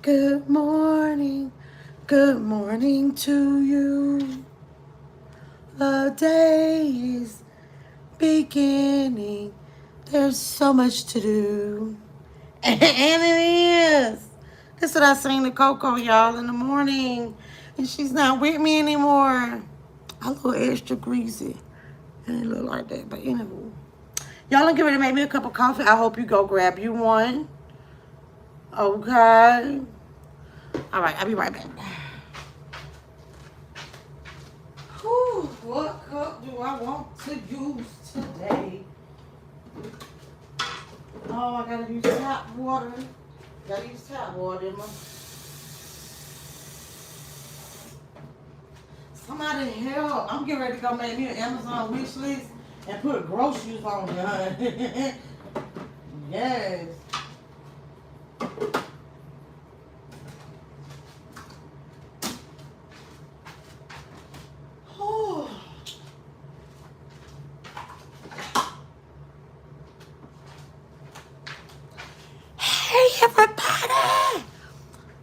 Good morning. Good morning to you. The day is beginning. There's so much to do. And it is. That's what I sing to Coco, y'all, in the morning. And she's not with me anymore. I look extra greasy. And it look like that. But anyway. Y'all are getting ready to make me a cup of coffee. I hope you go grab you one. Okay. All right, I'll be right back. Whew, what cup do I want to use today? Oh, I gotta use tap water. Gotta use tap water in my... Somebody help. I'm getting ready to go make me an Amazon wish list and put groceries on there. Yes. Hey, everybody.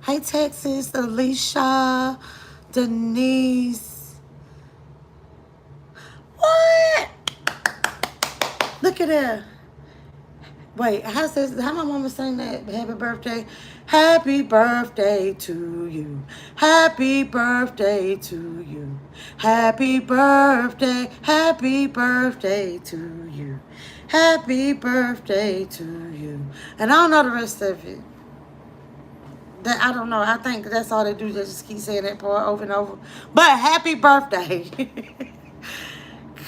Hey, Texas, Alicia, Denise. What? Look at that. Wait, how my mama saying that? Happy birthday. Happy birthday to you. Happy birthday to you. Happy birthday. Happy birthday to you. Happy birthday to you. And I don't know the rest of it. That I don't know. I think that's all they do. They just keep saying that part over and over. But happy birthday.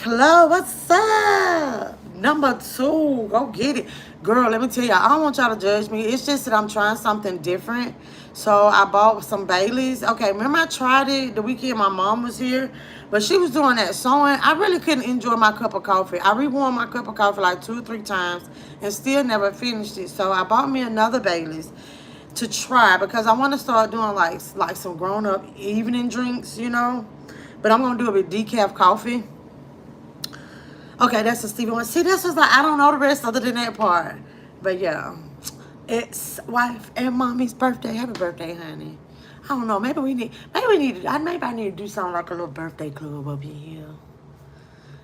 Chloe, what's up? Number 2. Go get it. Girl, let me tell y'all, I don't want y'all to judge me. It's just that I'm trying something different. So I bought some Baileys. Okay, remember I tried it the weekend my mom was here? But she was doing that sewing. I really couldn't enjoy my cup of coffee. I rewarmed my cup of coffee like 2 or 3 times and still never finished it. So I bought me another Baileys to try because I want to start doing like some grown-up evening drinks, you know. But I'm going to do it with decaf coffee. Okay, that's a Stevie one. See, this was like, I don't know the rest other than that part. But yeah, it's wife and mommy's birthday. Happy birthday, honey. I don't know. Maybe I need to do something like a little birthday club up in here.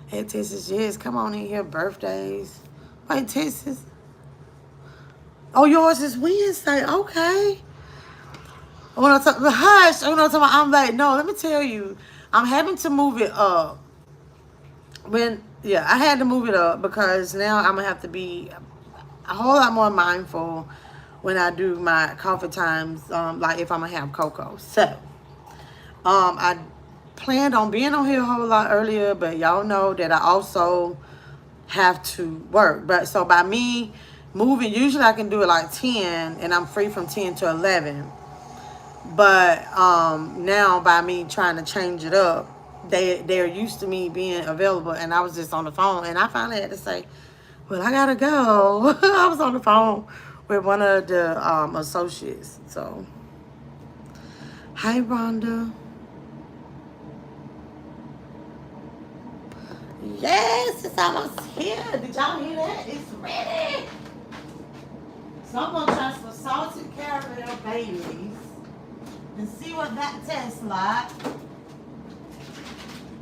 Hey, Texas, yes, come on in here, birthdays. Wait, Texas. Oh, yours is Wednesday. Okay. I'm like, no, let me tell you. I'm having to move it up. I had to move it up because now I'm going to have to be a whole lot more mindful when I do my coffee times, like if I'm going to have Coco. So, I planned on being on here a whole lot earlier, but y'all know that I also have to work. But so by me moving, usually I can do it like 10 and I'm free from 10 to 11. But now by me trying to change it up, they're used to me being available, and I was just on the phone, and I finally had to say, well, I gotta go. I was on the phone with one of the associates. So, hi, Rhonda. Yes, it's almost here. Did y'all hear that? It's ready. So I'm gonna try some salted caramel Baileys and see what that tastes like.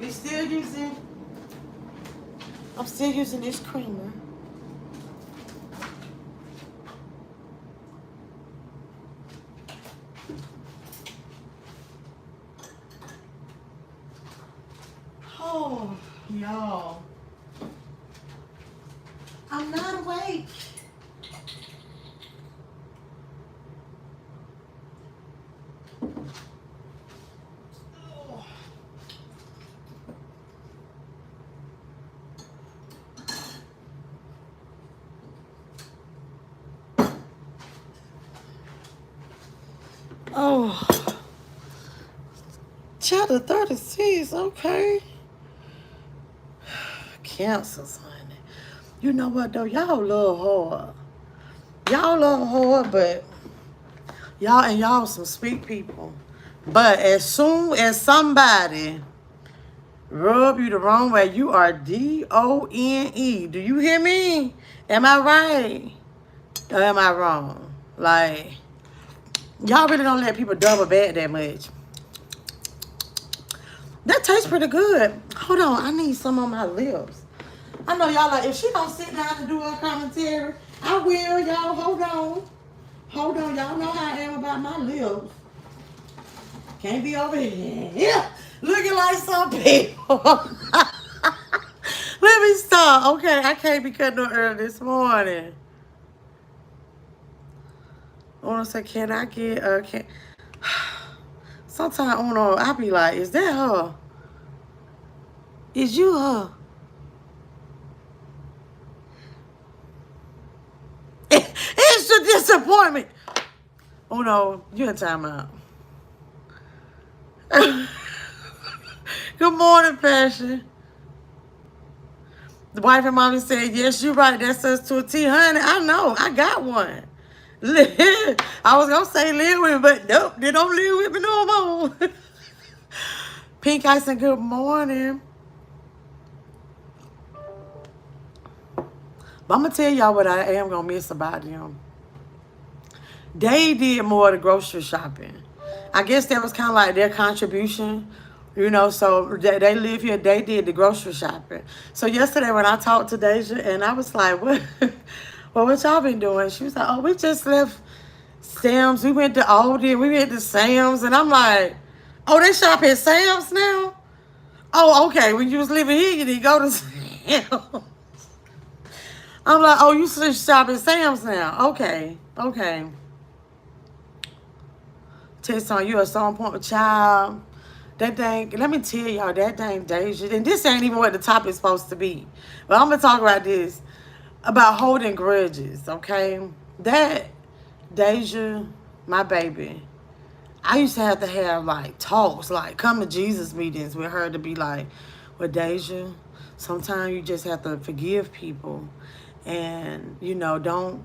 I'm still using this creamer. Oh, y'all. I'm not awake. Oh, chapter 36, okay. Cancers, honey. You know what, though? Y'all love hard. Y'all love hard, but y'all some sweet people. But as soon as somebody rub you the wrong way, you are D-O-N-E. Do you hear me? Am I right? Or am I wrong? Like... Y'all really don't let people double back that much. That tastes pretty good. Hold on, I need some on my lips. I know y'all like, if she don't sit down and do her commentary, I will, y'all. Hold on. Hold on, y'all know how I am about my lips. Can't be over here. Yeah, looking like some people. Let me stop. Okay, I can't be cutting no early this morning. I want to say, can I get, can... Sometimes, Uno, I be like, is that her? Is you her? It's a disappointment. Oh no, you in timeout. Good morning, Passion. The wife and mommy said, yes, you're right. That's us to a T, honey. I know. I got one. I was going to say live with me, but nope, they don't live with me no more. Pink Ice and good morning. But I'm going to tell y'all what I am going to miss about them. They did more of the grocery shopping. I guess that was kind of like their contribution, you know, so they live here. They did the grocery shopping. So yesterday when I talked to Deja and I was like, what, well, what y'all been doing? She was like, oh, we just left Sam's. We went to Aldi. We went to Sam's. And I'm like, oh, they shop at Sam's now? Oh, okay. When you was living here, you didn't go to Sam's. I'm like, oh, you shop at Sam's now? Okay, okay. Test on you a song point child. That thing, let me tell y'all, that thing Deja, and this ain't even what the topic's supposed to be. But I'm gonna talk about this, about holding grudges, okay? That Deja, my baby, I used to have to have like talks, like come to Jesus meetings with her to be like, well, Deja, sometimes you just have to forgive people. And, you know, don't,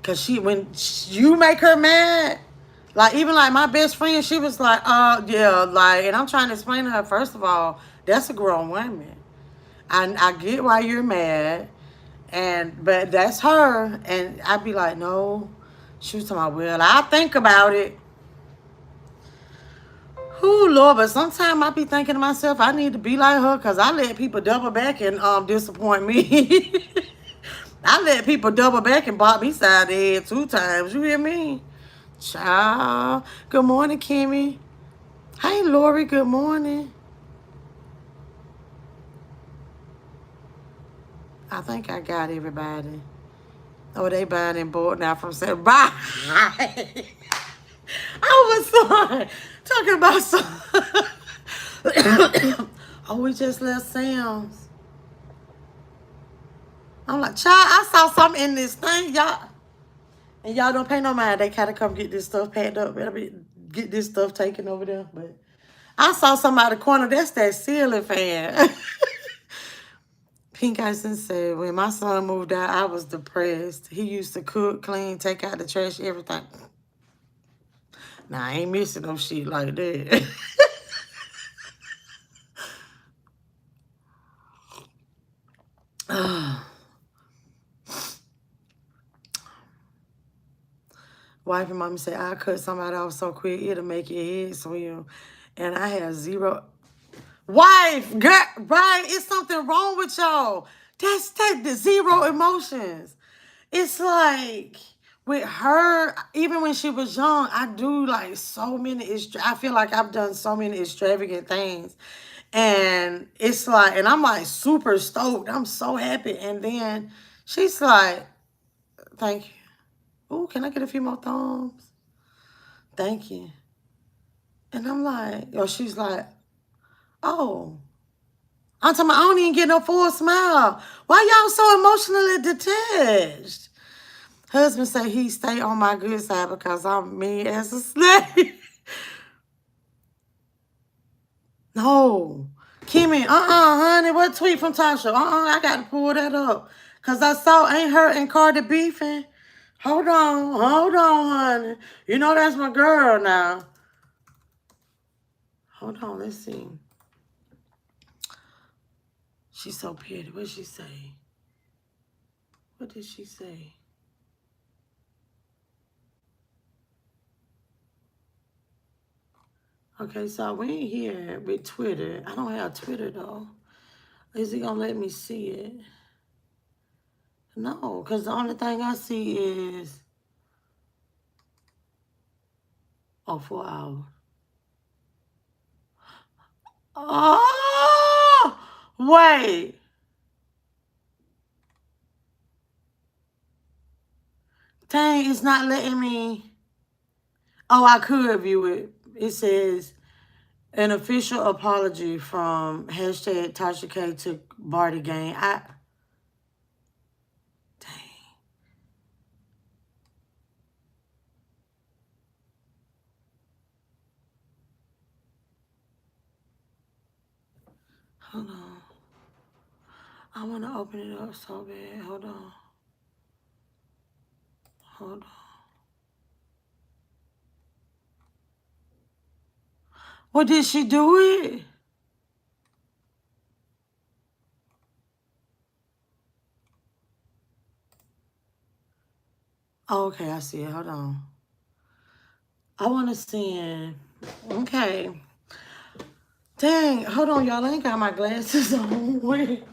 cause when you make her mad, like, even like my best friend, she was like, yeah, like, and I'm trying to explain to her, first of all, that's a grown woman. I get why you're mad, but that's her. And I'd be like, no. She was talking about, well, I'll think about it. Ooh, Lord, but sometimes I be thinking to myself, I need to be like her because I let people double back and disappoint me. I let people double back and bop me side the head 2 times. You hear me? Ciao. Good morning, Kimmy. Hey, Lori. Good morning. I think I got everybody. Oh, they buying in board now from saying bye. I was sorry. Talking about some. Oh, we just left Sam's. I'm like, child, I saw something in this thing, y'all. And y'all don't pay no mind. They kind of come get this stuff packed up. Get this stuff taken over there. But I saw something out of the corner. That's that ceiling fan. Pink Ison said, when my son moved out, I was depressed. He used to cook, clean, take out the trash, everything. Now, I ain't missing no shit like that. Wife and mom said, I cut somebody off so quick, it'll make your head swim. And I have zero. Wife, girl, right? It's something wrong with y'all. That's the zero emotions. It's like with her, even when she was young, I do like so many. I feel like I've done so many extravagant things, and it's like, and I'm like super stoked. I'm so happy, and then she's like, "Thank you." Oh, can I get a few more thumbs? Thank you. And I'm like, or she's like, oh. I'm talking about, I don't even get no full smile. Why y'all so emotionally detached? Husband say he stay on my good side because I'm mean as a snake. No. Kimmy, honey, what tweet from Tasha? I got to pull that up. Because I saw Ain't Her and Cardi beefing. Hold on, honey. You know that's my girl now. Hold on, let's see. She's so pretty. What did she say? What did she say? Okay, so I went here with Twitter. I don't have Twitter though. Is he gonna let me see it? No, because the only thing I see is 4 hours. Oh, wait. Dang, it's not letting me. Oh, I could view it. It says an official apology from hashtag Tasha K to Barty Gang. Dang. Hold on. I want to open it up so bad. Hold on. Hold on. Well, did she do it? Oh, okay, I see it. Hold on. I want to send. Okay. Dang, hold on, y'all. I ain't got my glasses on. Wait.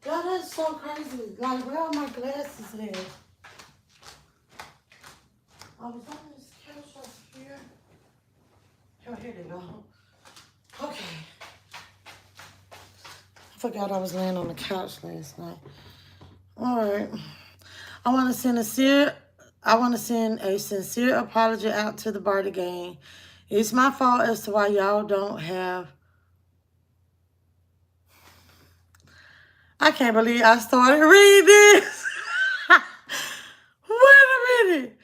God, that's so crazy. Like, where are my glasses at? I was on this couch up here. Oh, here they go. Okay. I forgot I was laying on the couch last night. All right. I want to send a sincere apology out to the Barty Gang. It's my fault as to why y'all don't have. I can't believe I started reading this. Wait a minute.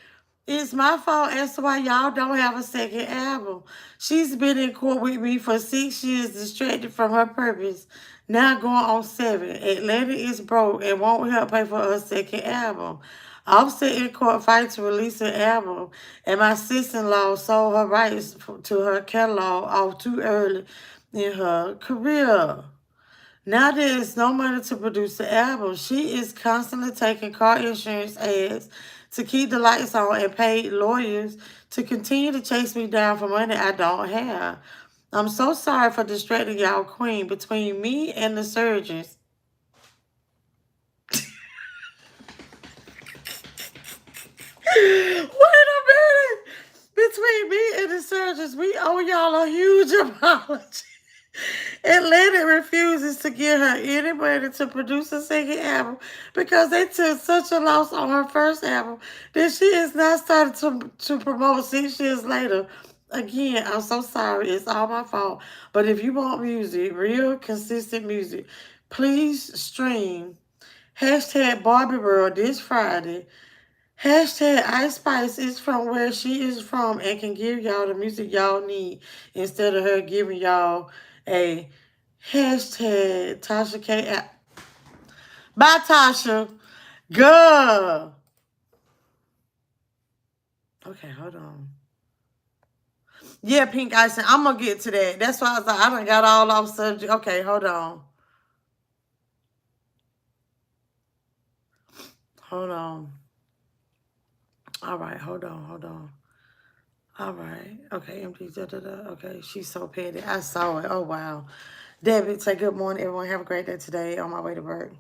It's my fault as to why y'all don't have a second album. She's been in court with me for 6 years, distracted from her purpose. Now going on 7. Atlanta is broke and won't help pay for her second album. Offset in court fight to release an album, and my sister-in-law sold her rights to her catalog off too early in her career. Now there is no money to produce the album. She is constantly taking car insurance ads to keep the lights on and paid lawyers to continue to chase me down for money I don't have. I'm so sorry for distracting y'all queen. Between me and the surgeons. Wait a minute. Between me and the surgeons, we owe y'all a huge apology. Atlantic refuses to give her any money to produce a second album because they took such a loss on her first album that she is now started to promote 6 years later. Again, I'm so sorry. It's all my fault. But if you want music, real consistent music, please stream hashtag Barbie World this Friday. Hashtag Ice Spice is from where she is from and can give y'all the music y'all need instead of her giving y'all a hashtag Tasha K. Bye, Tasha. Girl. Okay, hold on. Yeah, pink icing. I'm going to get to that. That's why I was like, I done got all off subject. Okay, hold on. Hold on. All right, hold on. All right. Okay, empty. Okay, she's so petty. I saw it. Oh, wow. David, say good morning, everyone. Have a great day today on my way to work.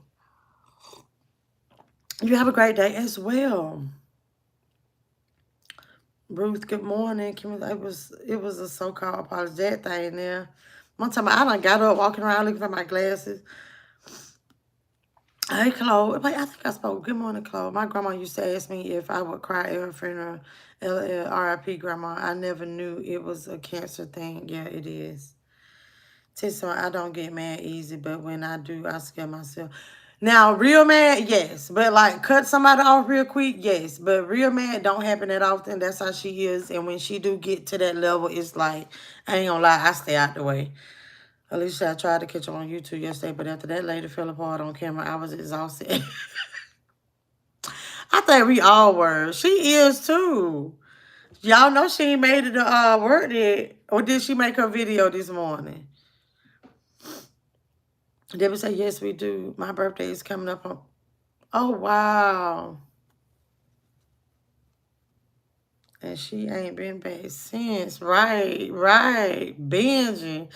You have a great day as well. Ruth, good morning. Kim, it was a so-called apology thing there. One time I done got up walking around looking for my glasses. Hey, Chloe. Wait, I think I spoke. Good morning, Chloe. My grandma used to ask me if I would cry at her funeral, LL, RIP grandma. I never knew it was a cancer thing. Yeah, it is. So I don't get mad easy, but when I do, I scare myself. Now, real mad, yes. But like cut somebody off real quick, yes. But real mad don't happen that often. That's how she is. And when she do get to that level, it's like, I ain't gonna lie, I stay out the way. At least I tried to catch her on YouTube yesterday, but after that lady fell apart on camera, I was exhausted. I think we all were. She is too. Y'all know she ain't made it to work yet. Or did she make her video this morning? Debbie said, yes, we do. My birthday is coming up on... Oh, wow. And she ain't been back since. Right. Binging.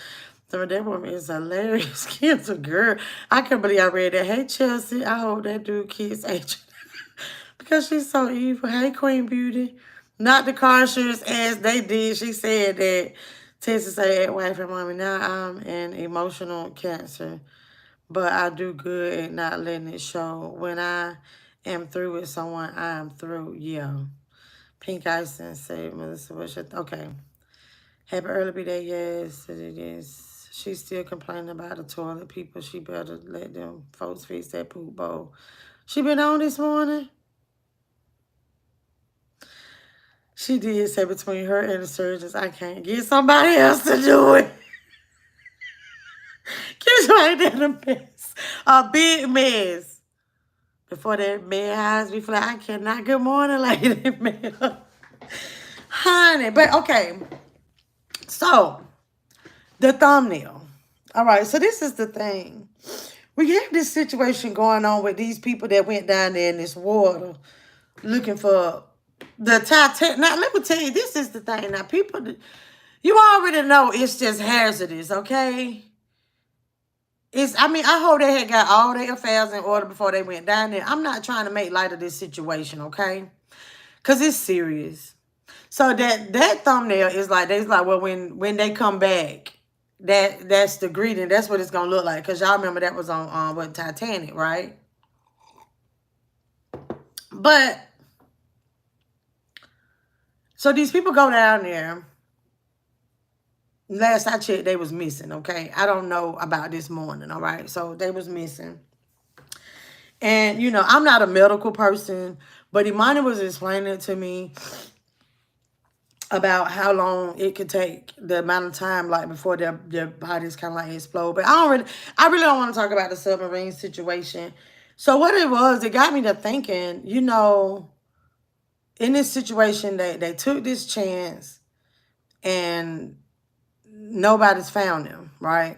So that woman is hilarious. Kids a girl. I can't believe I read that. Hey, Chelsea. I hope that dude kids age. Because she's so evil. Hey, Queen Beauty. Not the conscious as they did. She said that Texas said, wife and mommy, now I'm an emotional cancer. But I do good at not letting it show. When I am through with someone, I am through. Yeah. Pink icing, say Melissa Bush. Okay. Happy early birthday, yes. It is. She's still complaining about the toilet people. She better let them folks fix that poop bowl. She been on this morning? She did say between her and the surgeons, I can't get somebody else to do it. Kids right there a mess. A big mess. Before that man eyes be flat, I cannot. Good morning, lady, man. Honey, but okay. So, the thumbnail. All right, so this is the thing. We have this situation going on with these people that went down there in this water looking for the Titanic. Now, let me tell you, this is the thing. Now, people, you already know it's just hazardous, okay? I hope they had got all their affairs in order before they went down there. I'm not trying to make light of this situation, okay? Because it's serious. So that thumbnail is like, well, when they come back, that's the greeting. That's what it's going to look like. Because y'all remember that was on what, Titanic, right? But, so these people go down there. Last I checked, they was missing, okay? I don't know about this morning, all right? So they was missing. And, you know, I'm not a medical person, but Imani was explaining it to me about how long it could take, the amount of time, like, before their bodies kind of like explode. But I really don't want to talk about the submarine situation. So what it was, it got me to thinking, you know, in this situation, they took this chance and nobody's found them, right?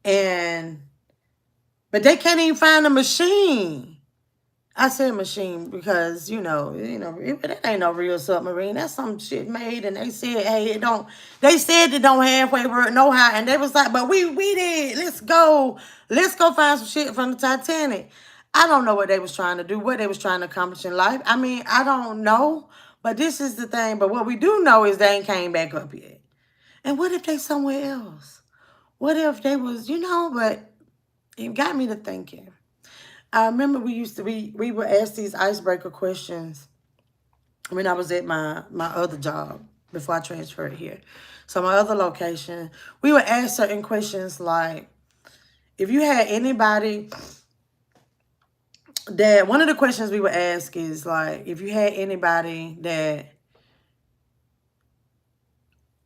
But they can't even find a machine. I said machine because, you know, that ain't no real submarine. That's some shit made, and they said, hey, they said it don't halfway work, no how, and they was like, but we did. Let's go find some shit from the Titanic. I don't know what they was trying to do, what they was trying to accomplish in life. I mean, I don't know, but this is the thing. But what we do know is they ain't came back up yet. And what if they somewhere else? What if they was, but it got me to thinking. I remember we would ask these icebreaker questions when I was at my other job before I transferred here. So my other location, we would ask certain questions like, if you had anybody one of the questions we would ask is like, if you had anybody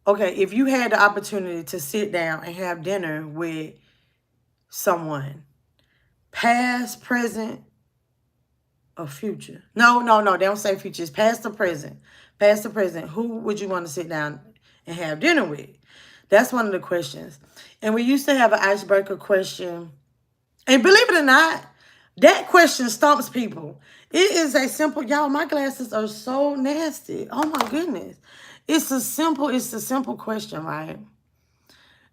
if you had the opportunity to sit down and have dinner with someone, past, present, or future. No, they don't say future. It's past or present. Past or present. Who would you want to sit down and have dinner with? That's one of the questions. And we used to have an icebreaker question. And believe it or not, that question stumps people. It is a simple, y'all, my glasses are so nasty. Oh my goodness. It's a simple question, right?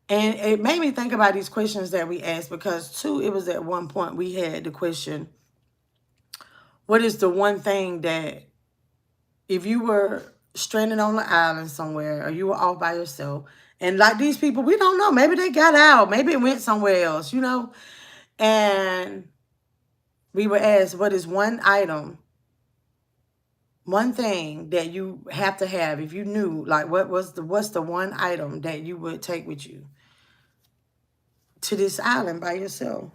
And it made me think about these questions that we asked because, too, it was at one point we had the question, what is the one thing that if you were stranded on an island somewhere or you were off by yourself, and like these people, we don't know. Maybe they got out. Maybe it went somewhere else, And we were asked, what is one One thing that you have to have, if you knew, like what's the one item that you would take with you to this island by yourself?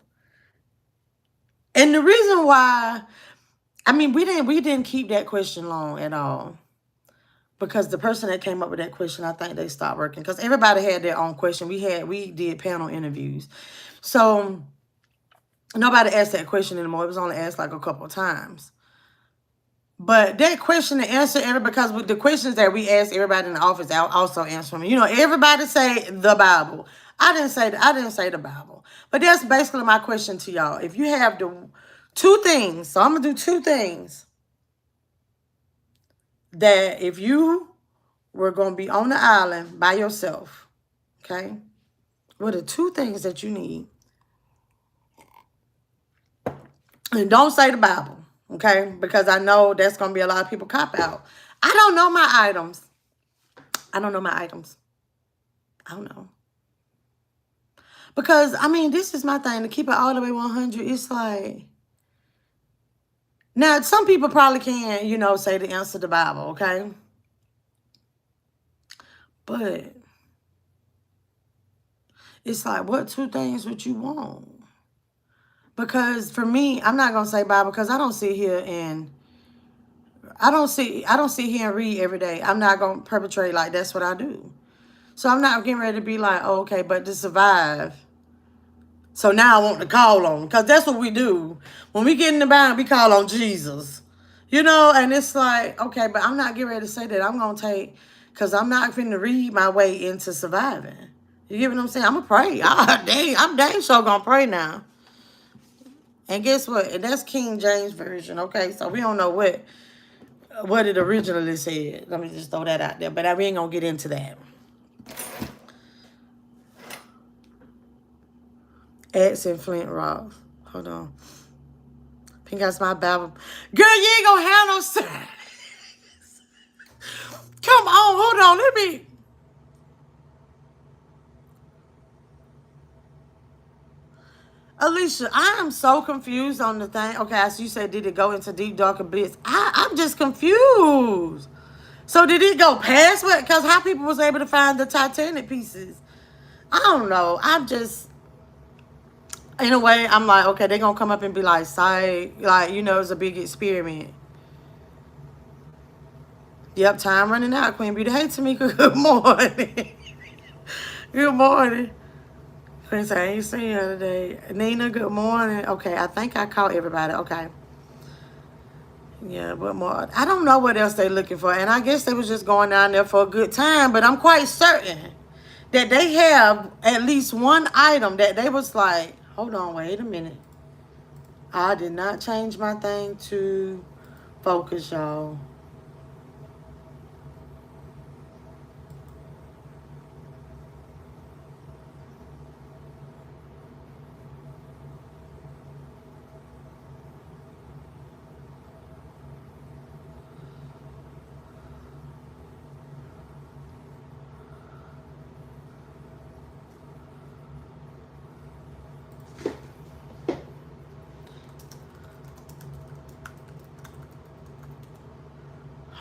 And the reason why, I mean, we didn't keep that question long at all. Because the person that came up with that question, I think they stopped working. Because everybody had their own question. We did panel interviews. So nobody asked that question anymore. It was only asked like a couple of times. But that question, the answer, because with the questions that we asked everybody in the office, also answer me. You know, everybody say the Bible. I didn't say the Bible. But that's basically my question to y'all. If you have the two things, so I'm gonna do two things that if you were gonna be on the island by yourself, okay? What are two things that you need? And don't say the Bible. Okay, because I know that's going to be a lot of people cop out. I don't know my items. I don't know. Because, I mean, this is my thing. To keep it all the way 100, it's like... Now, some people probably can, you know, say the answer to the Bible, okay? But... it's like, what two things would you want? Because for me, I'm not going to say Bible because I don't sit here and... I don't sit here and read every day. I'm not going to perpetrate like that's what I do. So I'm not getting ready to be like, oh, okay, but to survive. So now I want to call on, because that's what we do. When we get in the bind, we call on Jesus. You know, and it's like, okay, but I'm not getting ready to say that. I'm going to take, because I'm not finna to read my way into surviving. You get what I'm saying? I'm going to pray. I'm dang sure going to pray now. And guess what? And that's King James Version, okay? So we don't know what it originally said. Let me just throw that out there. But we ain't going to get into that. Axe and Flint Rocks. Hold on. Pink Eyes my Bible. Girl, you ain't going to have no service. Come on, hold on. Let me... Alicia, I am so confused on the thing. Okay, so you said, did it go into deep, dark abyss? I'm just confused. So did it go past what? Because how people was able to find the Titanic pieces? I don't know. I'm just, in a way, I'm like, okay, they're going to come up and be like, psych. Like, you know, it's a big experiment. Yep, time running out, Queen Beauty. Hey, Tamika, good morning. Good morning. Prince, I ain't seen you today. Nina, good morning. Okay, I think I caught everybody. Okay. Yeah, what more? I don't know what else they're looking for. And I guess they was just going down there for a good time. But I'm quite certain that they have at least one item that they was like, hold on, wait a minute. I did not change my thing to focus, y'all.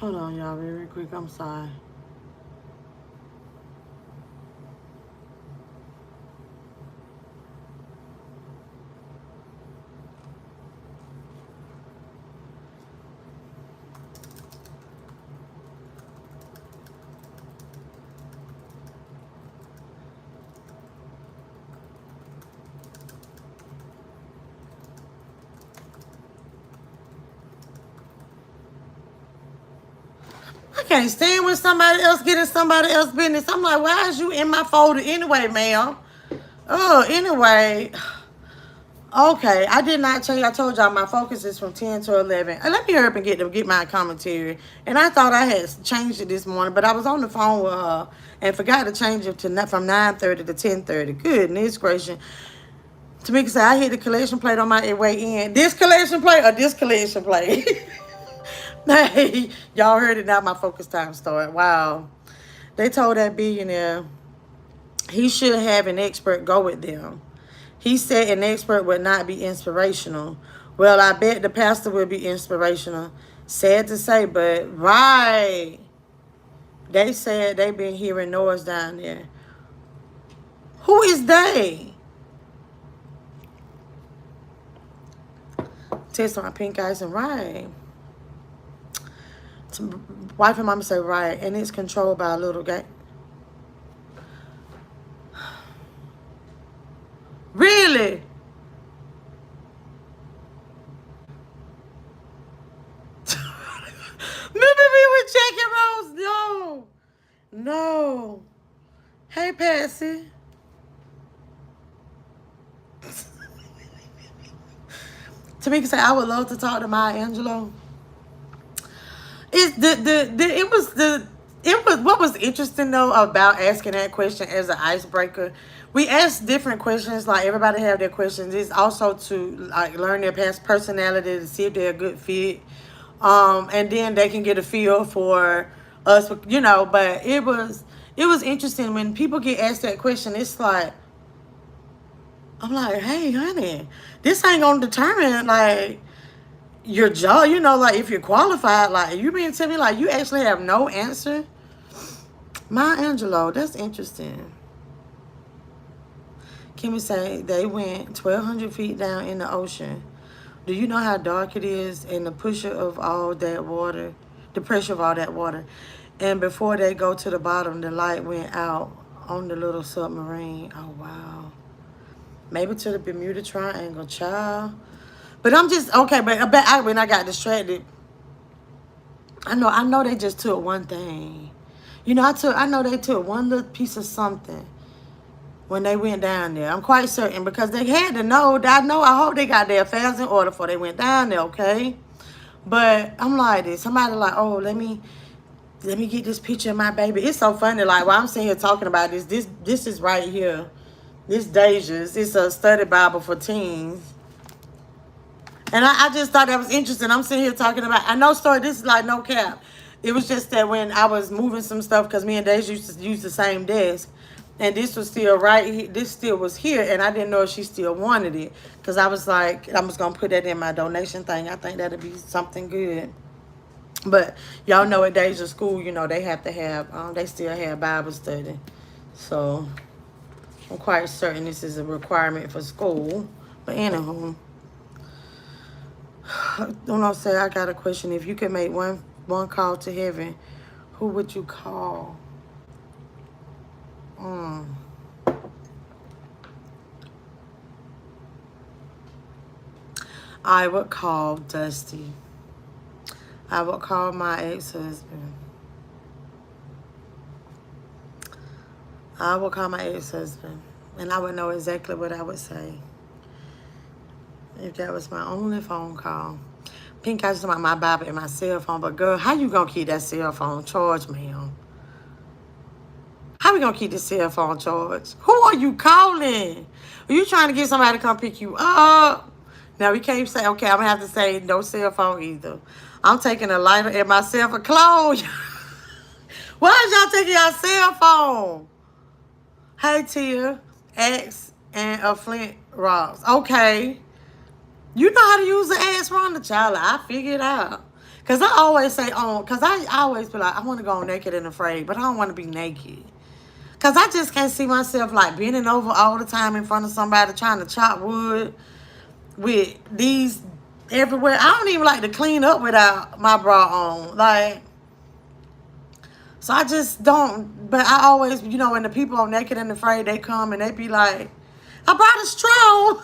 Hold on, y'all, very quick. I'm sorry. I can't stand when somebody else getting somebody else's business. I'm like, why is you in my folder anyway, ma'am? Oh, anyway. Okay, I did not tell you. I told y'all my focus is from 10 to 11. Let me hurry up and get my commentary. And I thought I had changed it this morning, but I was on the phone with her and forgot to change it from 9:30 to 10:30. Goodness gracious. Tamika said, I hit the collection plate on my way in. This collection plate or this collection plate? Hey, y'all heard it now. My focus time started. Wow. They told that billionaire he should have an expert go with them. He said an expert would not be inspirational. Well, I bet the pastor will be inspirational. Sad to say, but right. They said they been hearing noise down there. Who is they? Test on pink ice and right. Wife and mama say right, and it's controlled by a little guy. Really? Remember me with Jackie Rose? No. No. Hey, Patsy. Tamika said, I would love to talk to Maya Angelou. It's it was what was interesting though about asking that question as an icebreaker. We asked different questions, like everybody have their questions. It's also to like learn their past personality to see if they're a good fit. And then they can get a feel for us, you know, but it was interesting when people get asked that question. It's like I'm like, hey honey, this ain't gonna determine like your job, you know, like if you're qualified, like you mean to me like you actually have no answer. Maya Angelou, that's interesting. Kimmy say they went 1,200 feet down in the ocean. Do you know how dark it is and the pressure of all that water, the pressure of all that water? And before they go to the bottom, the light went out on the little submarine. Oh, wow. Maybe to the Bermuda Triangle, child. But I'm just, okay, but when I got distracted, I know they just took one thing. You know, I know they took one little piece of something when they went down there. I'm quite certain because they had to know. I hope they got their affairs in order before they went down there, okay? But I'm like this. Somebody like, oh, let me get this picture of my baby. It's so funny. Like while I'm sitting here talking about this is right here. This Deja's. It's a study Bible for teens. And I just thought that was interesting. I'm sitting here talking about, I know story, this is like no cap. It was just that when I was moving some stuff, because me and Deja used to use the same desk, and this was still this still was here, and I didn't know if she still wanted it, because I was like, I was going to put that in my donation thing. I think that'd be something good. But y'all know at Deja school, you know, they have to have, they still have Bible study. So I'm quite certain this is a requirement for school. But anywho. Don't I say I got a question. If you could make one call to heaven, who would you call? I would call Dusty. I would call my ex-husband. I would call my ex-husband. And I would know exactly what I would say. If that was my only phone call. Pink, I just about my Bible and my cell phone. But girl, how you gonna keep that cell phone charged, ma'am? How we gonna keep this cell phone charged? Who are you calling? Are you trying to get somebody to come pick you up? Now we can't say, okay, I'm gonna have to say no cell phone either. I'm taking a lighter and myself a clothes. Why is y'all taking your cell phone? Hey Tia, X and a Flint Rocks. Okay. You know how to use the ass run the child. I figured out. Because I always say, because I always be like, I want to go naked and afraid, but I don't want to be naked. Because I just can't see myself like bending over all the time in front of somebody trying to chop wood with these everywhere. I don't even like to clean up without my bra on. Like, so I just don't. But I always, you know, when the people are naked and afraid, they come and they be like, I brought a straw.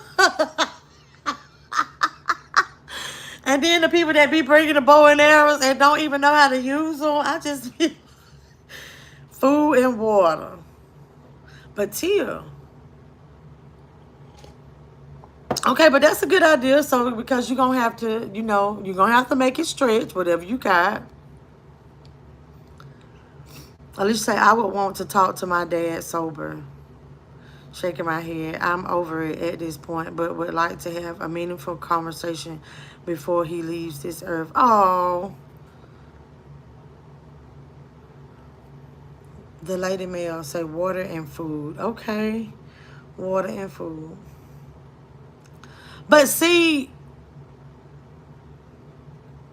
And then the people that be bringing the bow and arrows and don't even know how to use them, I just be food and water. But Tia. Okay, but that's a good idea. So because you're going to have to, you know, you're going to have to make it stretch, whatever you got. At least say, I would want to talk to my dad sober. Shaking my head. I'm over it at this point, but would like to have a meaningful conversation before he leaves this earth. Oh. The lady male say water and food. Okay. Water and food. But see,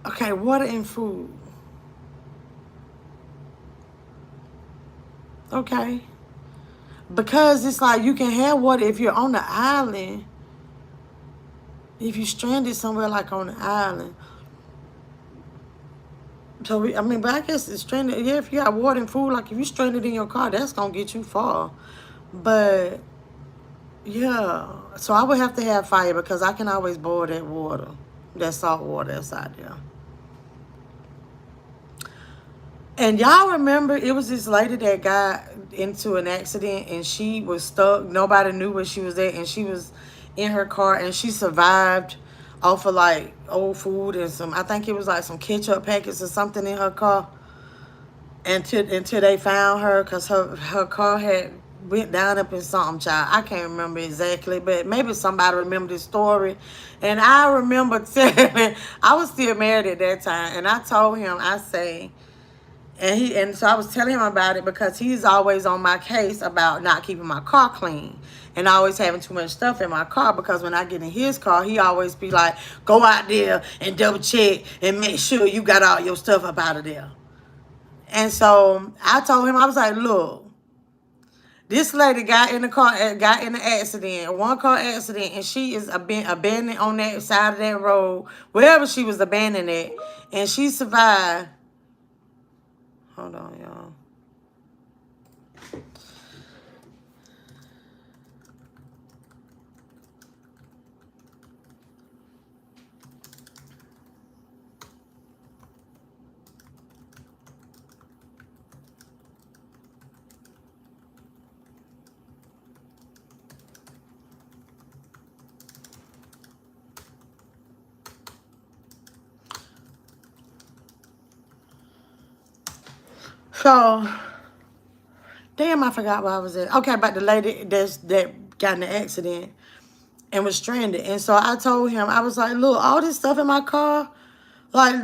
Okay, water and food. Okay. Because it's like you can have water if you're on the island. If you stranded somewhere like on the island. So, I mean, but I guess it's stranded. Yeah, if you got water and food, like if you stranded in your car, that's going to get you far. But, yeah. So I would have to have fire because I can always boil that water. That salt water that's out there. And y'all remember it was this lady that got into an accident and she was stuck. Nobody knew where she was at, and she was in her car and she survived off of like old food and some, I think it was like some ketchup packets or something in her car until they found her because her car had went down up in something, child. I can't remember exactly, but maybe somebody remember this story. And I remember telling, I was still married at that time, and I told him, I say, and so I was telling him about it because he's always on my case about not keeping my car clean and always having too much stuff in my car, because when I get in his car, he always be like, go out there and double check and make sure you got all your stuff up out of there. And so I told him, I was like, look, this lady got in the car, got in an accident, one car accident, and she is abandoned on that side of that road, wherever she was abandoned at, and she survived. Hold on, y'all. So, damn, I forgot where I was at. Okay, about the lady that got in the accident and was stranded. And so I told him, I was like, look, all this stuff in my car, like,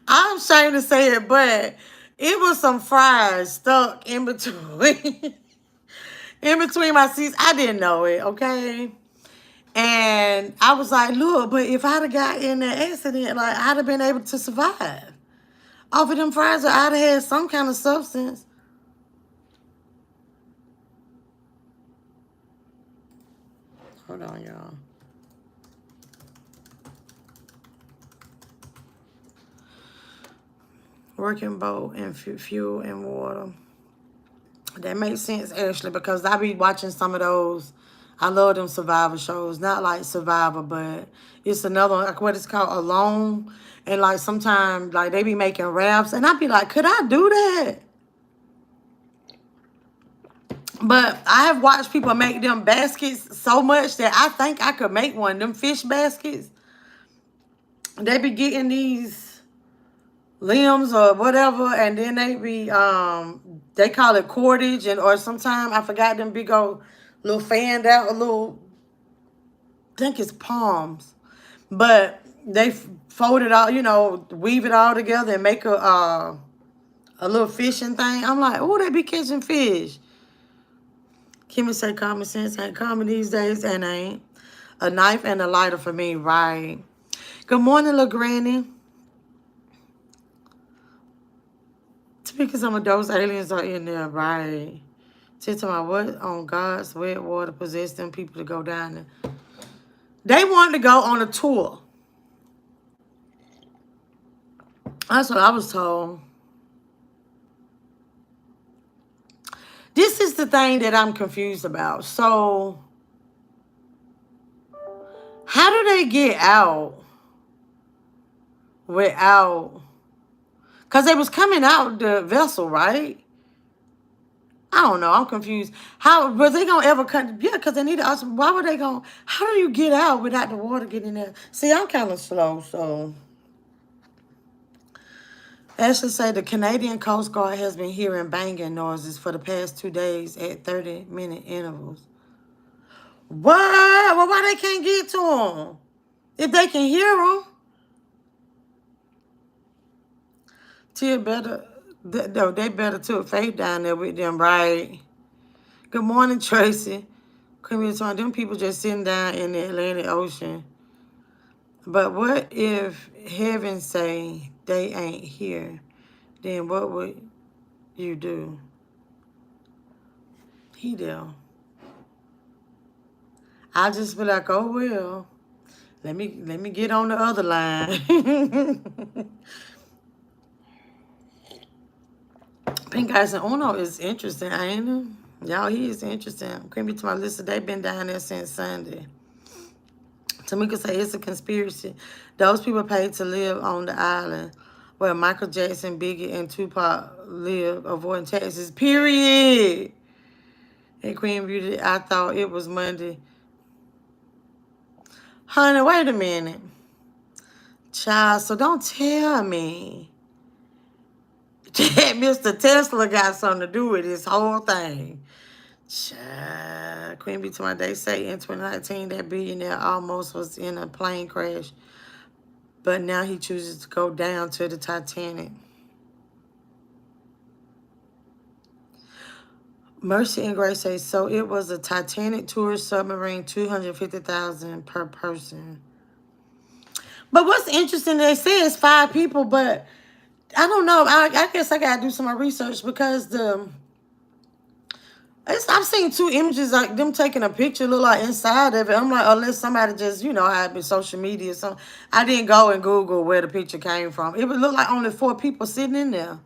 I'm ashamed to say it, but it was some fries stuck in between, in between my seats. I didn't know it, okay? And I was like, look, but if I'd have got in that accident, like, I'd have been able to survive off of them fries, or I'd have had some kind of substance. Hold on, y'all. Working boat and fuel and water. That makes sense, actually, because I be watching some of those. I love them survivor shows. Not like Survivor, but it's another one, like what it's called, Alone. And like sometimes like they be making raps, and I be like, could I do that? But I have watched people make them baskets so much that I think I could make one. Them fish baskets. They be getting these limbs or whatever, and then they call it cordage, and or sometimes I forgot them big old little fanned out, a little, I think it's palms, but they fold it all, weave it all together and make a little fishing thing. I'm like, oh, they be catching fish. Kimmy say common sense ain't common these days, and ain't. A knife and a lighter for me, right? Good morning, little granny. Because some of those aliens are in there, right? Tell my what on God's wet water possessed them people to go down there. They wanted to go on a tour. That's what I was told. This is the thing that I'm confused about. So, how do they get out without... Because they was coming out the vessel, right? I don't know. I'm confused. How was they gonna ever cut? Yeah, because they need us. Why were they going? How do you get out without the water getting there? See, I'm kind of slow, so. Ashley say the Canadian Coast Guard has been hearing banging noises for the past 2 days at 30-minute intervals. What? Well, why they can't get to them? If they can hear them. Tia better, they better took Faith down there with them, right? Good morning, Tracy. Come here, them people just sitting down in the Atlantic Ocean. But what if heaven say they ain't here? Then what would you do? He there. I just be like, oh well. Let me get on the other line. Pink Eyes and Uno is interesting, ain't it? Y'all, he is interesting. Couldn't be to my list. They've been down there since Sunday. Tamika say it's a conspiracy. Those people paid to live on the island where Michael Jackson, Biggie, and Tupac live, avoiding taxes. Period. And Queen Beauty, I thought it was Monday. Honey, wait a minute. Child, so don't tell me that Mr. Tesla got something to do with this whole thing. Child, Queen Bee to my day say in 2019 that billionaire almost was in a plane crash, but now he chooses to go down to the Titanic. Mercy and Grace say, so it was a Titanic tourist submarine, $250,000 per person. But what's interesting, they say it's 5 people, but I don't know. I guess I gotta do some more research because I've seen 2 images like them taking a picture, look like inside of it. I'm like, unless somebody just, have it social media or something. I didn't go and Google where the picture came from. It would look like only 4 people sitting in there.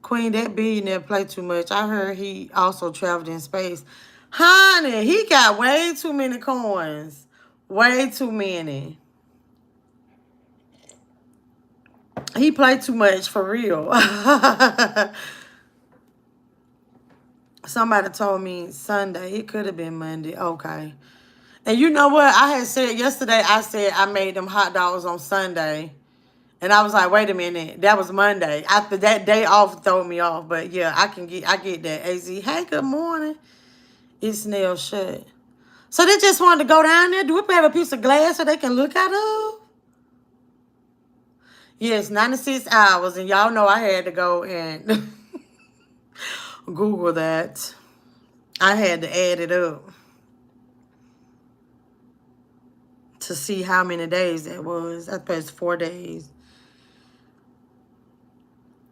Queen, that billionaire play too much. I heard he also traveled in space. Honey, he got way too many coins. Way too many. He played too much for real. Somebody told me Sunday. It could have been Monday. Okay. And you know what? I had said yesterday, I said I made them hot dogs on Sunday. And I was like, wait a minute. That was Monday. After that day off throw me off. But yeah, I get that. AZ, hey, good morning. It's nail shut. So they just wanted to go down there. Do we have a piece of glass so they can look at us? Yes, 96 hours. And y'all know I had to go and Google that. I had to add it up to see how many days that was. I suppose 4 days.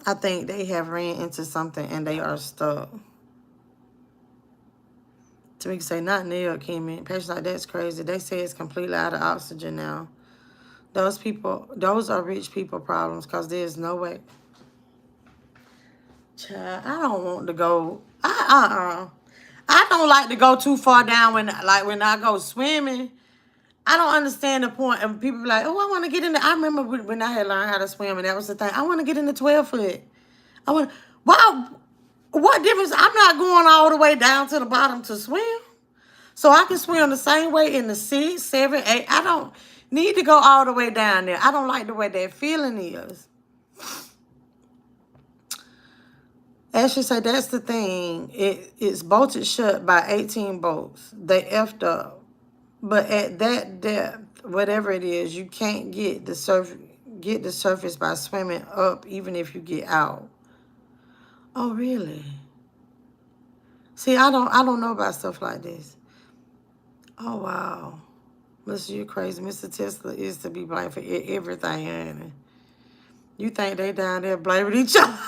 I think they have ran into something and they are stuck. Tamika say, not Neil, Kimmy. Patients like, that's crazy. They say it's completely out of oxygen now. Those are rich people problems because there's no way. Child, I don't want to go. I don't like to go too far down when I go swimming. I don't understand the point of people be like, oh, I want to get in the. I remember when I had learned how to swim and that was the thing. I want to get in the 12 foot. Wow. What difference? I'm not going all the way down to the bottom to swim. So I can swim the same way in the 6, 7, 8. I don't need to go all the way down there. I don't like the way that feeling is. Ashley said, that's the thing. It's bolted shut by 18 bolts. They effed up. But at that depth, whatever it is, you can't get the surface by swimming up even if you get out. Oh, really? See, I don't know about stuff like this. Oh, wow. Listen, you're crazy. Mr. Tesla is to be blamed for everything, honey. You think they down there blaming each other?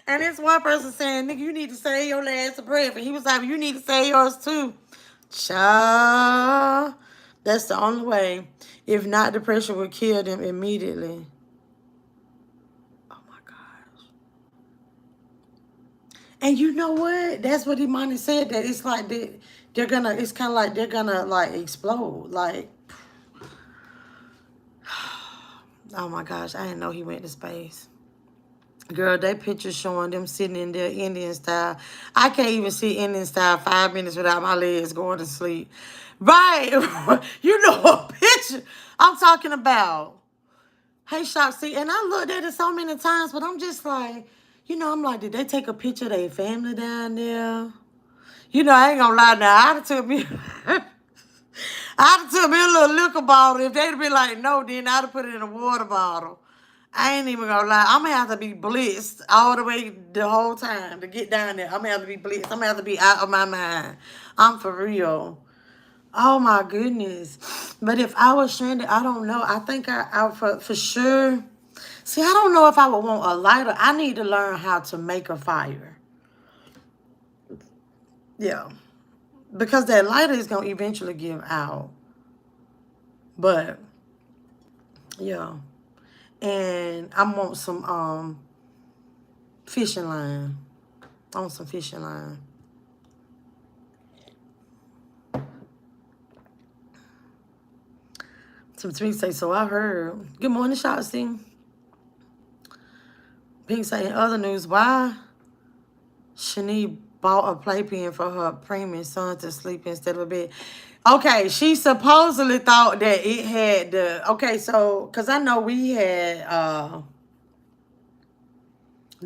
And it's one person saying, nigga, you need to say your last breath. And he was like, you need to say yours too. Child. That's the only way. If not, depression will kill them immediately. Oh my gosh. And you know what? That's what Imani said. That it's like they're gonna. It's kind of like they're gonna like explode. Like, oh my gosh! I didn't know he went to space. Girl, they pictures showing them sitting in there Indian style. I can't even see Indian style 5 minutes without my legs going to sleep. Right. You know what picture I'm talking about. Hey, Shop, see, and I looked at it so many times, but I'm just like, I'm like, did they take a picture of their family down there? I ain't gonna lie now. I'd have took me a little liquor bottle. If they'd been like, no, then I'd have put it in a water bottle. I ain't even gonna lie. I'm gonna have to be blitzed all the way the whole time to get down there. I'm gonna have to be blitzed. I'm gonna have to be out of my mind. I'm for real. Oh my goodness. But if I was stranded, I don't know. I think I for sure. See, I don't know if I would want a lighter. I need to learn how to make a fire. Yeah. Because that lighter is gonna eventually give out. But yeah. And I want some fishing line. I want some fishing line. Some Pink say, so I heard. Good morning, Shotzi. Pink say, in other news, why Shani bought a playpen for her preemie son to sleep instead of a bed? Okay, she supposedly thought that it had the, okay, so, because I know we had,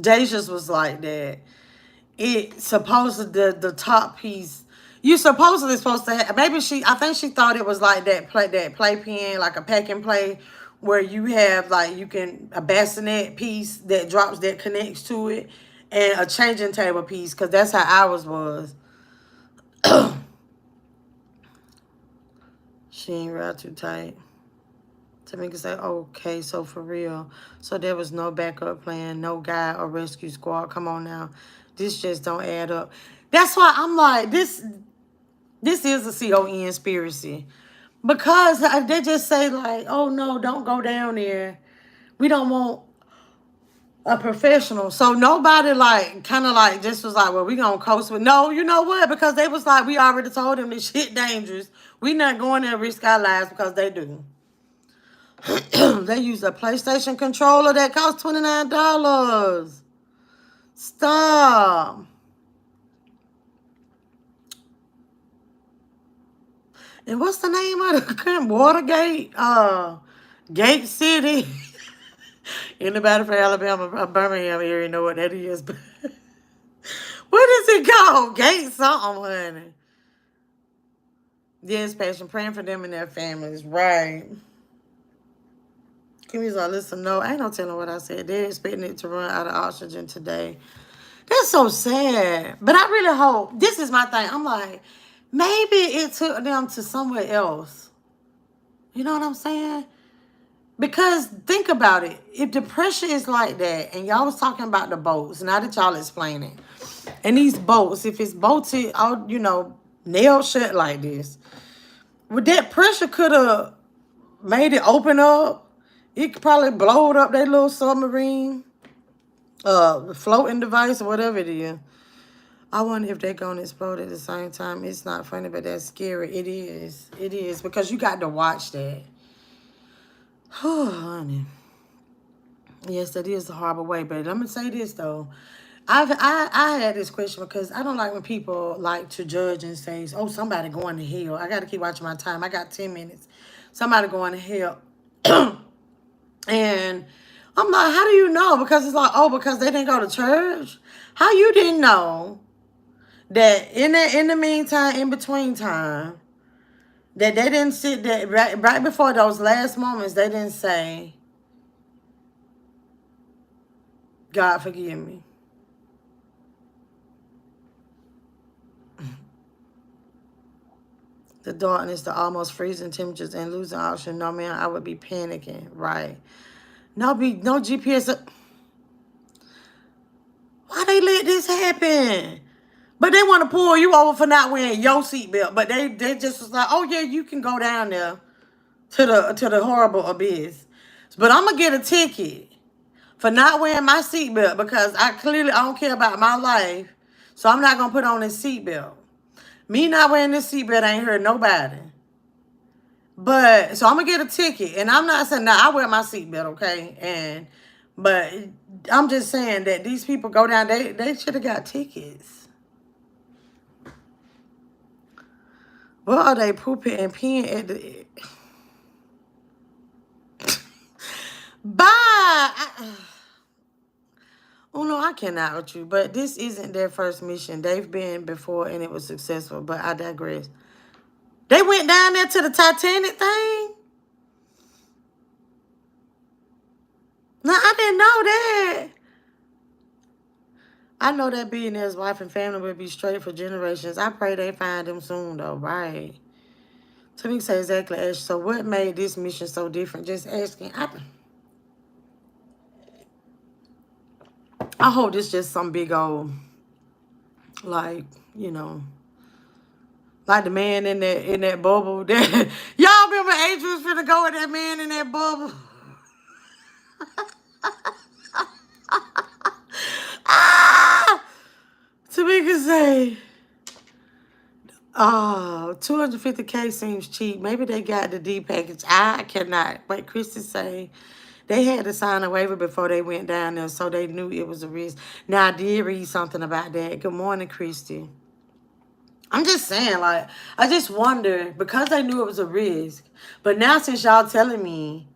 Deja's was like that. It supposed the top piece, you supposedly supposed to have, maybe I think she thought it was like that playpen, like a pack and play, where you have like, you can, a bassinet piece that drops, that connects to it, and a changing table piece, because that's how ours was. She ain't real too tight. Tamika say, okay, so for real. So there was no backup plan, no guy or rescue squad. Come on now. This just don't add up. That's why I'm like, this is a conspiracy. Because they just say like, oh no, don't go down there. We don't want a professional. So nobody like, kind of like, just was like, well, we gonna coast with, no, you know what? Because they was like, we already told them this shit dangerous. We not going there and risk our lives because they do. They use a PlayStation controller that costs $29. Stop. And what's the name of the Watergate? Gate City. Anybody from Alabama, Birmingham area know what that is. But what is it called? Gate something, honey. Yes, patient, praying for them and their families. Right. Kimmy's like, listen, no, ain't no telling what I said. They're expecting it to run out of oxygen today. That's so sad. But I really hope, this is my thing. I'm like, maybe it took them to somewhere else. You know what I'm saying? Because think about it. If the pressure is like that, and y'all was talking about the boats, now that y'all explaining, and these boats, if it's bolted out, nailed shut like this, with that pressure could have made it open up. It could probably blowed up that little submarine, floating device or whatever it is. I wonder if they're going to explode at the same time. It's not funny, but that's scary. It is. It is. Because you got to watch that. Oh, honey. Yes, that is the horrible way. But let me say this, though. I had this question because I don't like when people like to judge and say, oh, somebody going to hell. I got to keep watching my time. I got 10 minutes. Somebody going to hell. And I'm like, how do you know? Because it's like, oh, because they didn't go to church? How you didn't know that in the meantime, in between time, that they didn't sit there right before those last moments, they didn't say, God forgive me. The darkness, the almost freezing temperatures, and losing oxygen. No, man, I would be panicking. Right. No GPS. Why they let this happen? But they want to pull you over for not wearing your seatbelt. But they just was like, oh yeah, you can go down there to the horrible abyss. But I'm gonna get a ticket for not wearing my seatbelt because I don't care about my life. So I'm not gonna put on this seatbelt. Me not wearing this seatbelt ain't hurt nobody. But so I'm gonna get a ticket, and I'm not saying I wear my seatbelt, okay? But I'm just saying that these people go down. They should have got tickets. What are they pooping and peeing at the? Bye. Oh no, I cannot with you. But this isn't their first mission. They've been before, and it was successful. But I digress. They went down there to the Titanic thing. No, I didn't know that. I know that billionaire's wife and family will be straight for generations. I pray they find them soon, though, right? Tamika said exactly, Ash. So what made this mission so different? Just asking. I hope this just some big old, like, you know, like the man in that bubble. Y'all remember Adrian was finna go with that man in that bubble? Ah! Tamika say, oh, 250K seems cheap. Maybe they got the D package. I cannot. But Christy say they had to sign a waiver before they went down there, so they knew it was a risk. Now, I did read something about that. Good morning, Christy. I'm just saying, like, I just wonder, because they knew it was a risk, but now since y'all telling me,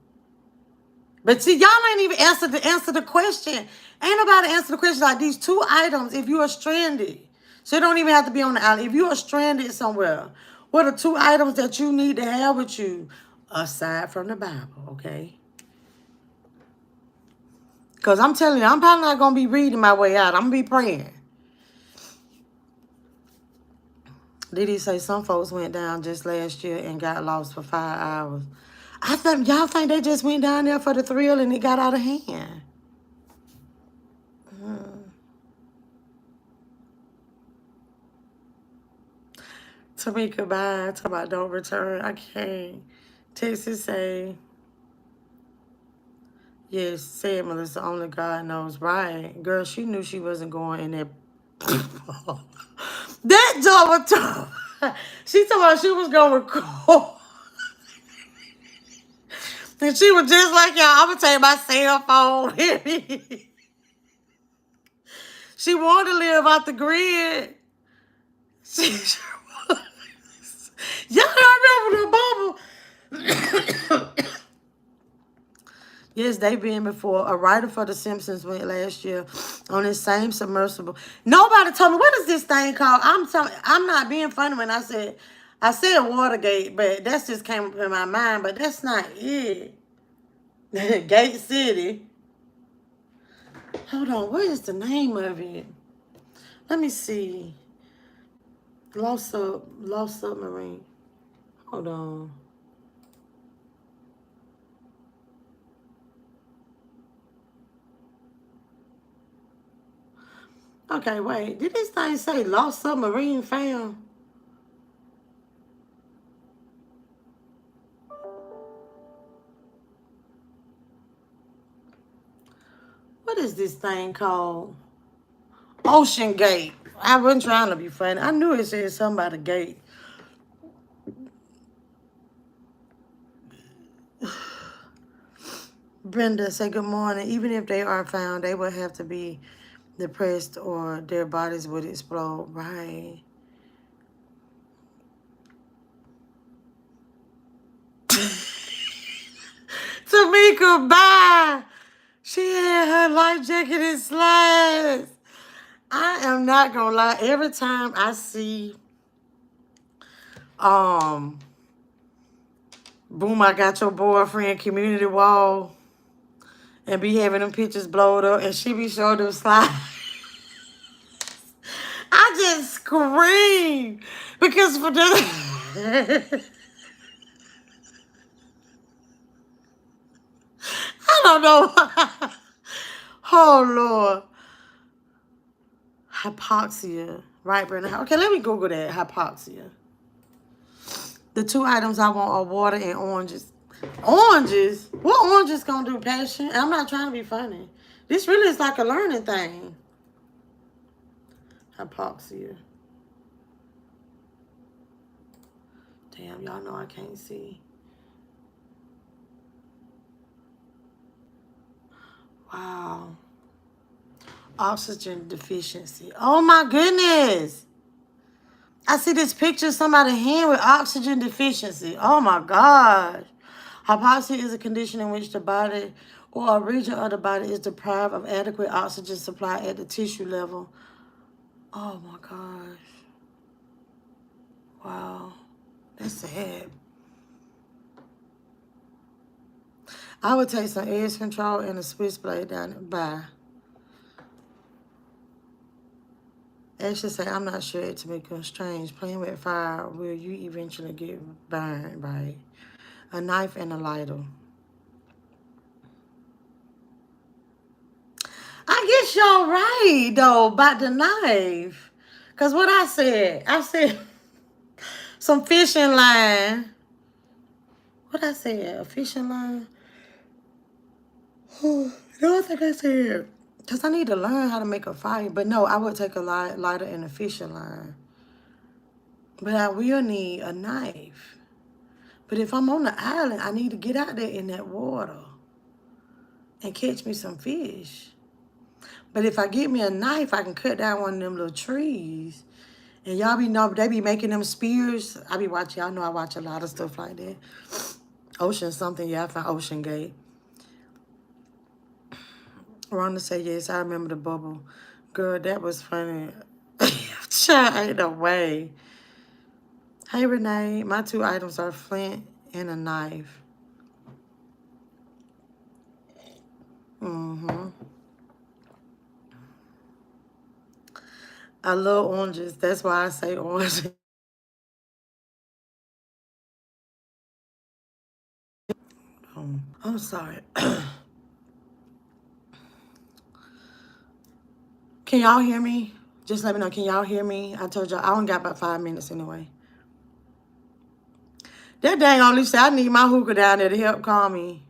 but see, y'all ain't even answer the question. Ain't nobody answer the question like these two items if you are stranded. So it don't even have to be on the island. If you are stranded somewhere, what are two items that you need to have with you aside from the Bible, okay? Because I'm telling you, I'm probably not going to be reading my way out. I'm going to be praying. Did he say some folks went down just last year and got lost for 5 hours? I think y'all think they just went down there for the thrill and it got out of hand. Tamika, bye. Talk about don't return. I can't. Texas say, yes, said Melissa, only God knows. Right. Girl, she knew she wasn't going in there. That job was tough. She told me she was going to record. And she was just like y'all. I'm going to take my cell phone with me. She wanted to live out the grid. She sure was. Y'all don't remember the bubble? Yes, they been before. A writer for The Simpsons went last year on this same submersible. Nobody told me, what is this thing called? I'm not being funny when I said Watergate, but that just came up in my mind, but that's not it. Gate City. Hold on, what is the name of it? Let me see. Lost Submarine. Hold on. Okay, wait. Did this thing say Lost Submarine found? What is this thing called? OceanGate. I wasn't trying to be funny. I knew it said something about a gate. Brenda said, good morning. Even if they are found, they would have to be depressed or their bodies would explode. Right. Tamika, bye. She had her life jacket and slides. I am not gonna lie. Every time I see boom, I got your boyfriend community wall and be having them pictures blowed up and she be showing them slides. I just scream because for the I don't know why. Oh Lord. Hypoxia. Right, Brenda? Okay, let me Google that. Hypoxia. The two items I want are water and oranges. Oranges? What oranges gonna do, Passion? I'm not trying to be funny. This really is like a learning thing. Hypoxia. Damn, y'all know I can't see. Wow. Oxygen deficiency. Oh my goodness. I see this picture of somebody's hand with oxygen deficiency. Oh my gosh. Hypoxia is a condition in which the body or a region of the body is deprived of adequate oxygen supply at the tissue level. Oh my gosh. Wow. That's sad. I would take some edge control and a switchblade down there. Bye. Ashley say, I'm not sure, Tamika. Strange. Playing with fire, will you eventually get burned, right? A knife and a lighter. I guess y'all right, though, about the knife. Because what I said some fishing line. What I said? A fishing line? No, I think I said. Because I need to learn how to make a fire. But no, I would take a lighter and a fishing line. But I will need a knife. But if I'm on the island, I need to get out there in that water and catch me some fish. But if I get me a knife, I can cut down one of them little trees. And y'all know they be making them spears. I be watching. Y'all know I watch a lot of stuff like that. Ocean something. Yeah, I found OceanGate. Rhonda said, yes, I remember the bubble. Girl, that was funny. Child, ain't no way. Hey, Renee. My two items are flint and a knife. Mm-hmm. I love oranges. That's why I say orange. I'm sorry. Can y'all hear me? Just let me know. Can y'all hear me? I told y'all I only got about 5 minutes anyway. That dang only said I need my hookah down there to help calm me.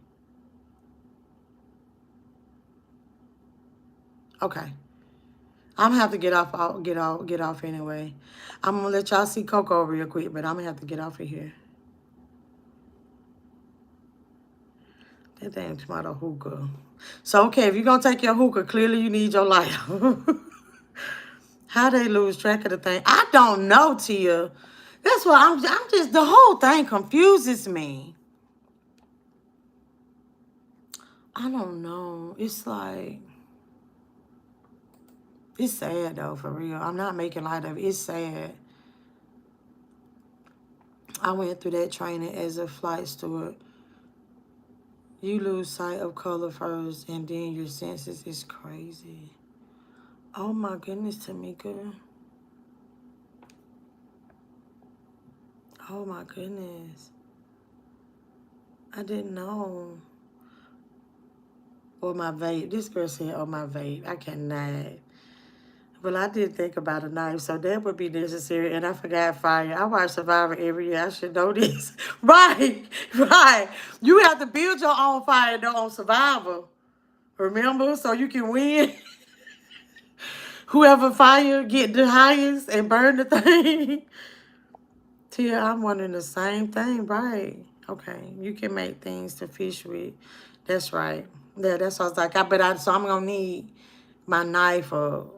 Okay. I'm gonna have to get off. I'll get off anyway. I'm gonna let y'all see Coco real quick, but I'm gonna have to get off of here. That damn tomato hookah. So okay, if you're gonna take your hookah, clearly you need your lighter. How they lose track of the thing? I don't know, Tia. That's why I'm just the whole thing confuses me. I don't know. It's like it's sad though, for real. I'm not making light of it. It's sad. I went through that training as a flight steward. You lose sight of color first, and then your senses is crazy. Oh my goodness, Tamika. Oh my goodness. I didn't know. Or my vape. This girl said, oh, my vape. I cannot. Well, I did think about a knife, so that would be necessary. And I forgot fire. I watch Survivor every year. I should know this. Right, right. You have to build your own fire, though, on Survivor. Remember? So you can win. Whoever fire get the highest and burn the thing. Tia, I'm wondering the same thing, right? Okay, you can make things to fish with. That's right. Yeah, that's what I was like. So I'm gonna need my knife or.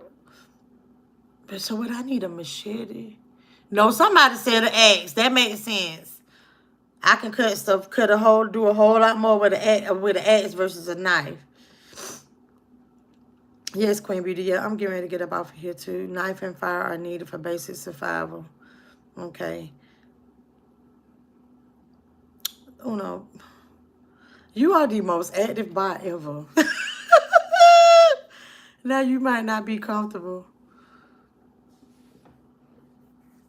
But so what? I need a machete. No, somebody said an axe. That makes sense. I can cut stuff, do a whole lot more with an axe versus a knife. Yes, Queen Beauty. Yeah, I'm getting ready to get up off of here too. Knife and fire are needed for basic survival. Okay. Oh no. You are the most active bot ever. Now you might not be comfortable.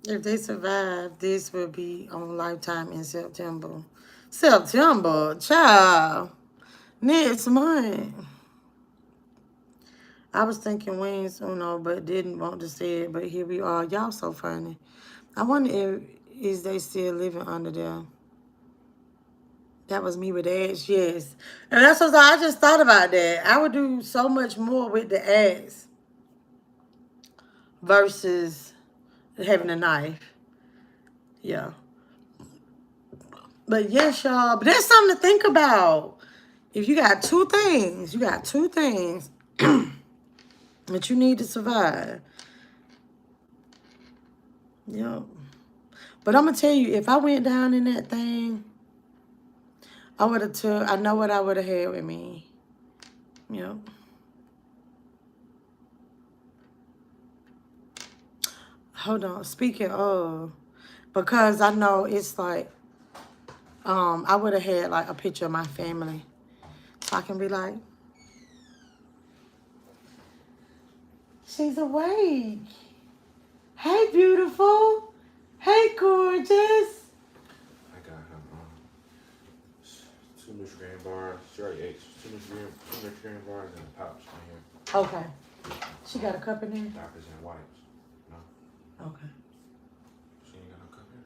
If they survive, this will be on Lifetime in September. September, child. Next month. I was thinking wings, but didn't want to say it. But here we are. Y'all so funny. I wonder if is they still living under there. That was me with the ads, yes. And that's what I just thought about that. I would do so much more with the ads versus having a knife. Yeah. But yes, y'all. But that's something to think about. If you got two things that you need to survive. Yep. But I'm gonna tell you, if I went down in that thing, I know what I would have had with me. Yep. Hold on. Speaking of, because I know it's like, I would have had like a picture of my family. So I can be like, she's awake. Hey, beautiful. Hey, gorgeous. I got him 2 Nutrigrain bars. She already ate 2 Nutrigrain bars and a pouch in here. Okay. She got a cup in there? Diapers and wipes. No? Okay. She ain't got no cup here?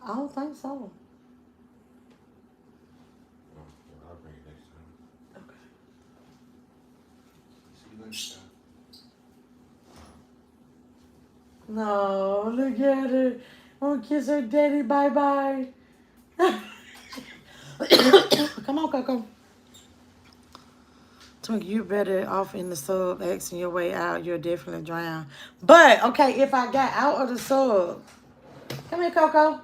I don't think so. Oh, well, I'll bring it next time. Okay. See you later. No, look at her. Won't kiss her daddy bye-bye. Come on, Coco. Twink, you better off in the sub, asking your way out. You'll definitely drown. But, okay, if I got out of the sub. Come here, Coco.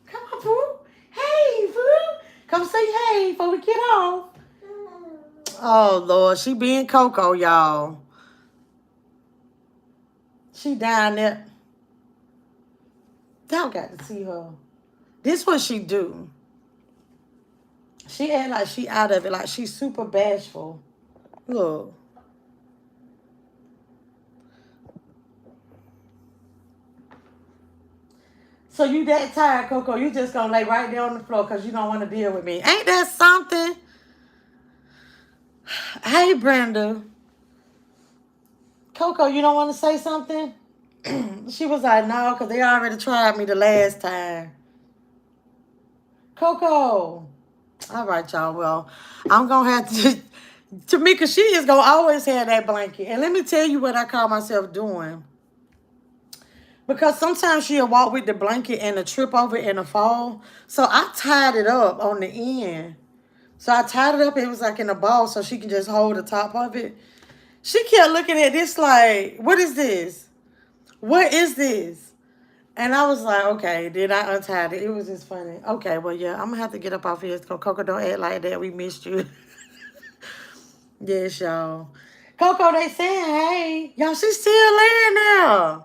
Come on, Pooh. Hey, Pooh. Come say hey before we get off. Oh, Lord. She being Coco, y'all. She down there. Y'all got to see her. This what she do. She act like she out of it. Like she's super bashful. Look. So you that tired, Coco. You just gonna lay right there on the floor because you don't want to deal with me. Ain't that something? Hey, Brenda. Coco, you don't want to say something? She was like, no, because they already tried me the last time. Coco. All right, y'all. Well, I'm going to have to... Tamika, she is going to always have that blanket. And let me tell you what I call myself doing. Because sometimes she'll walk with the blanket and a trip over in the fall. So I tied it up on the end. So I tied it up. It was like in a ball so she can just hold the top of it. She kept looking at this like, what is this? What is this? And I was like, okay, then I untied it. It was just funny. Okay, well, yeah, I'm going to have to get up off here. Coco, don't act like that. We missed you. Yes, y'all. Coco, they saying, hey. Y'all, she's still laying there.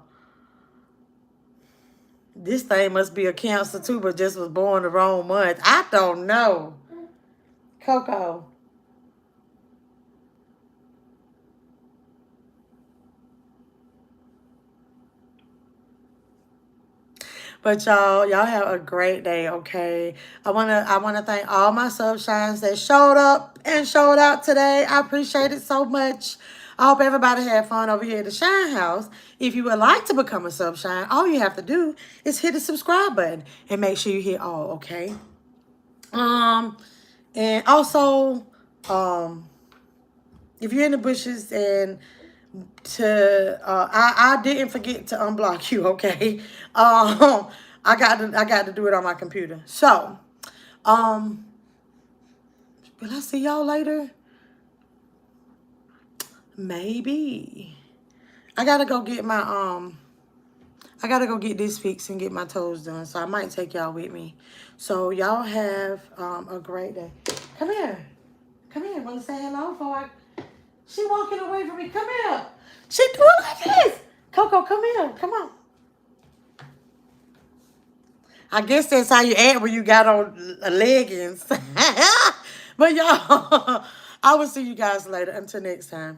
This thing must be a cancer, too, but just was born the wrong month. I don't know. Coco. But y'all have a great day, okay? I wanna thank all my subshines that showed up and showed out today. I appreciate it so much. I hope everybody had fun over here at the Shine House. If you would like to become a subshine, all you have to do is hit the subscribe button and make sure you hit all, okay? And also, if you're in the bushes and I didn't forget to unblock you, okay? I got to do it on my computer. So, will I see y'all later? Maybe. I gotta go get my I gotta go get this fixed and get my toes done. So I might take y'all with me. So y'all have a great day. Come here. Come here. Wanna say hello before I... She walking away from me. Come here. She doing like this. Coco, come here. Come on. I guess that's how you act when you got on leggings. But y'all, I will see you guys later. Until next time.